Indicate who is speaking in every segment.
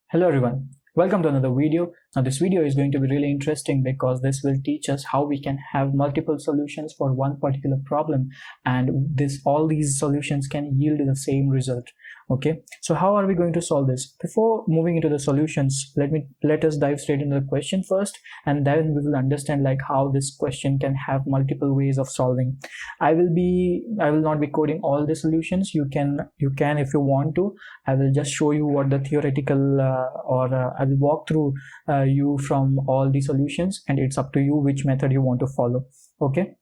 Speaker 1: Hello everyone, welcome to another video. Now this video is going to be really interesting because this will teach us how we can have multiple solutions for one particular problem, and all these solutions can yield the same result. Okay, so how are we going to solve this? Before moving into the solutions, let us dive straight into the question first, and then we will understand like how this question can have multiple ways of solving. I will not be coding all the solutions. You can if you want to. I will just show you what the theoretical I will walk through you from all the solutions, and it's up to you which method you want to follow. Okay,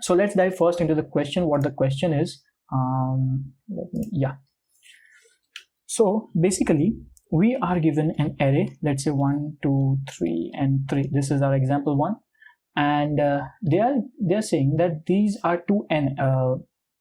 Speaker 1: so let's dive first into the question. What the question is, so basically we are given an array, let's say 1 2 3 and 3. This is our example 1, and they are saying that these are 2n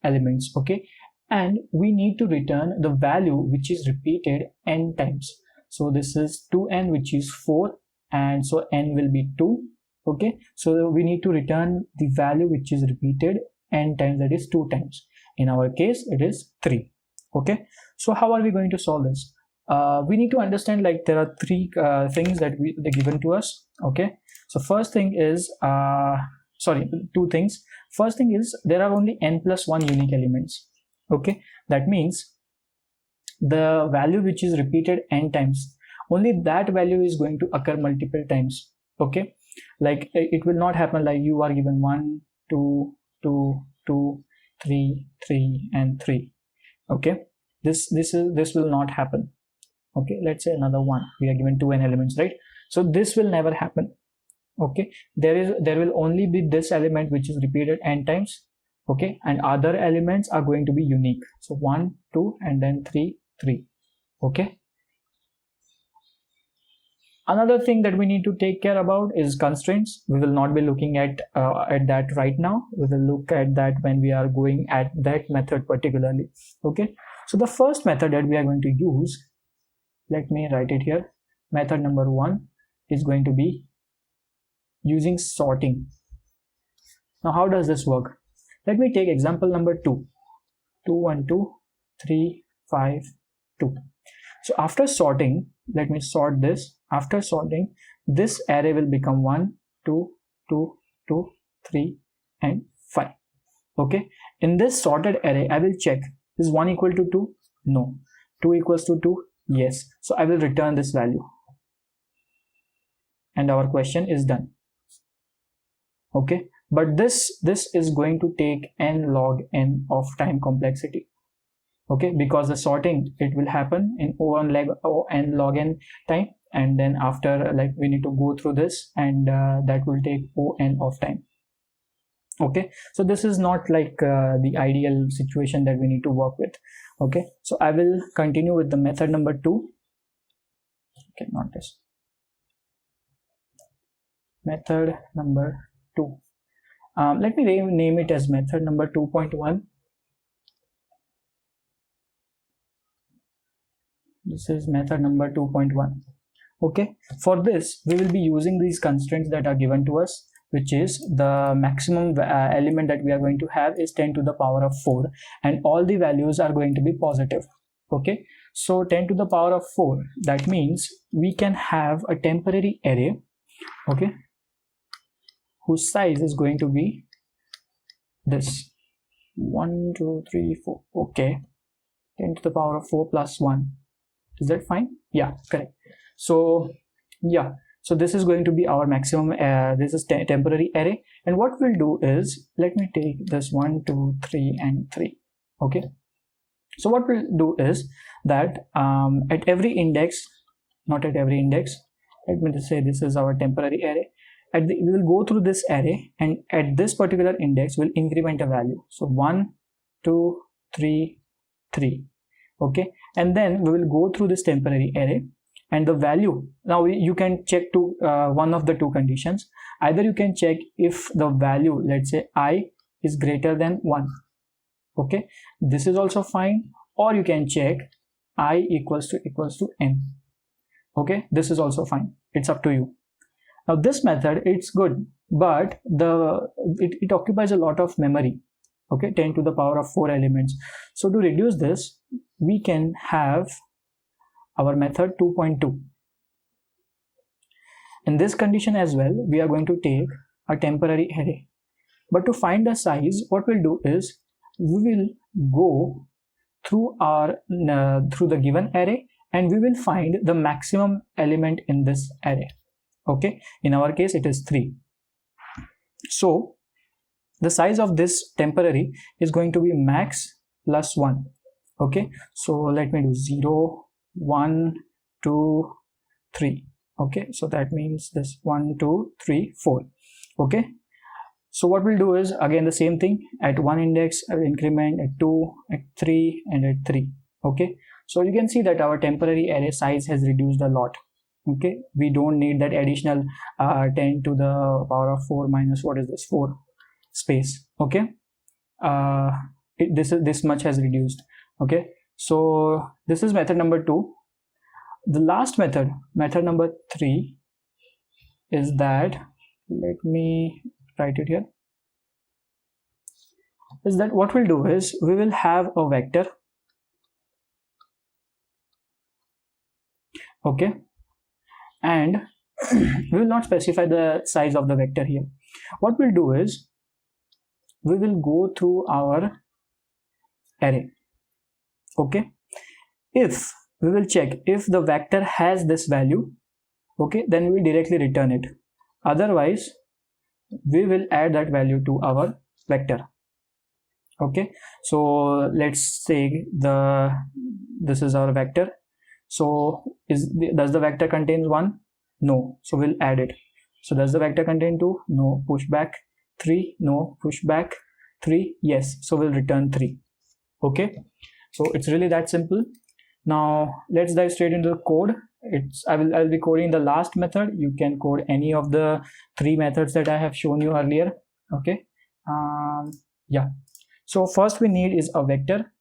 Speaker 1: elements. Okay, and we need to return the value which is repeated n times. So this is 2n, which is 4, and so n will be 2. Okay, so we need to return the value which is repeated n times, that is 2 times. In our case it is 3. Okay, so how are we going to solve this? We need to understand like there are three things that they're given to us. Okay, so first thing is two things. First thing is there are only n plus 1 unique elements. Okay, that means the value which is repeated n times, only that value is going to occur multiple times. Okay, like it will not happen like you are given 1 2 2 2 3 3 and 3. Okay, this will not happen. Okay, let's say another one. We are given 2n elements, right? So this will never happen. Okay, there will only be this element which is repeated n times. Okay, and other elements are going to be unique. So 1 2 and then 3 3. Okay, another thing that we need to take care about is constraints. We will not be looking at that right now. We will look at that when we are going at that method particularly. Okay, so the first method that we are going to use, let me write it here. Method number 1 is going to be using sorting. Now how does this work? Let me take example number 2. 2 1 2 3 5 2. So after sorting, let me sort this. After sorting, this array will become 1 2 2 2 3 and 5. Okay, in this sorted array I will check, is 1 equal to 2? No. 2 equals to 2? Yes. So I will return this value, and our question is done. Okay, but this is going to take n log n of time complexity. Okay, because the sorting, it will happen in n log n time, and then after like we need to go through this, and that will take n of time. Okay, so this is not like the ideal situation that we need to work with. Okay, so I will continue with the method number 2. Okay, not this. Method number 2. Let me name it as method number 2.1. This is method number 2.1. Okay, for this we will be using these constraints that are given to us, which is the maximum element that we are going to have is 10 to the power of 4, and all the values are going to be positive. Okay, so 10 to the power of 4, that means we can have a temporary array, okay, whose size is going to be this 1 2 3 4. Okay, 10 to the power of 4 plus 1. Is that fine? Yeah, correct. So yeah, so this is going to be our maximum. This is temporary array, and what we'll do is, let me take this 1 2 3 and 3. Okay, so what we'll do is that at every index, not at every index, let me just say this is our temporary array. We will go through this array, and at this particular index we'll increment a value. So 1 2 3 3. Okay, and then we will go through this temporary array, and the value, now you can check to one of the two conditions. Either you can check if the value, let's say I, is greater than 1. Okay, this is also fine, or you can check I equals to n. Okay, this is also fine. It's up to you. Now this method, it's good, but it occupies a lot of memory. Okay, 10 to the power of 4 elements. So to reduce this, we can have our method 2.2. In this condition as well, we are going to take a temporary array. But to find the size, what we'll do is we will go through through the given array, and we will find the maximum element in this array. Okay, in our case it is 3. So the size of this temporary is going to be max plus 1. Okay, so let me do 0, 1, 2, 3. Okay, so that means this 1, 2, 3, 4. Okay, so what we'll do is again the same thing. At 1 index I will increment, at 2, at 3, and at 3. Okay, so you can see that our temporary array size has reduced a lot. Okay, we don't need that additional 10 to the power of 4 minus, what is this, 4 space. Okay, this much has reduced. Okay, so this is method number 2. The last method number 3, is that, let me write it here, is that what we'll do is we will have a vector. Okay, and we will not specify the size of the vector here. What we'll do is we will go through our array. Okay, if we will check if the vector has this value, okay, then we will directly return it. Otherwise we will add that value to our vector. Okay, so let's say this is our vector. So does the vector contain 1? No, so we'll add it. So does the vector contain 2? No, push back. 3? No, push back. 3? Yes, so we'll return 3. Okay, so it's really that simple. Now let's dive straight into the code. I'll be coding the last method. You can code any of the 3 methods that I have shown you earlier. Okay, yeah, so first we need is a vector.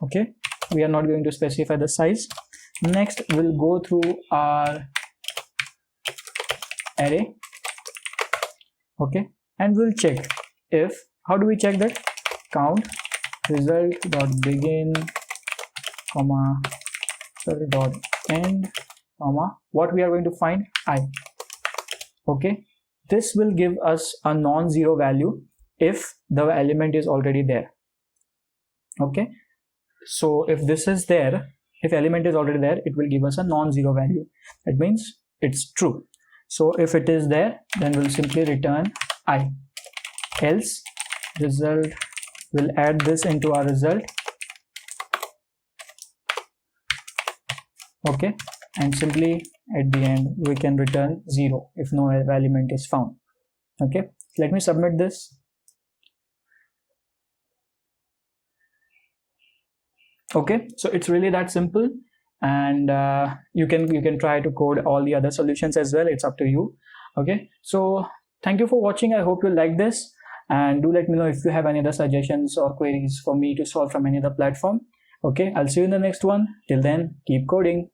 Speaker 1: Okay, we are not going to specify the size. Next we'll go through our array. Okay, and we'll check if, how do we check that? Count result dot begin comma result dot end comma what we are going to find, I. Okay, this will give us a non-zero value if the element is already there. Okay, so if this is there, if element is already there, it will give us a non-zero value. That means it's true. So if it is there, then we'll simply return I. Else result, we'll add this into our result. Okay, and simply at the end we can return 0 if no element is found. Okay, let me submit this. Okay, so it's really that simple, and you can try to code all the other solutions as well. It's up to you. Okay, so thank you for watching. I hope you like this, and do let me know if you have any other suggestions or queries for me to solve from any other platform. Okay, I'll see you in the next one. Till then, keep coding.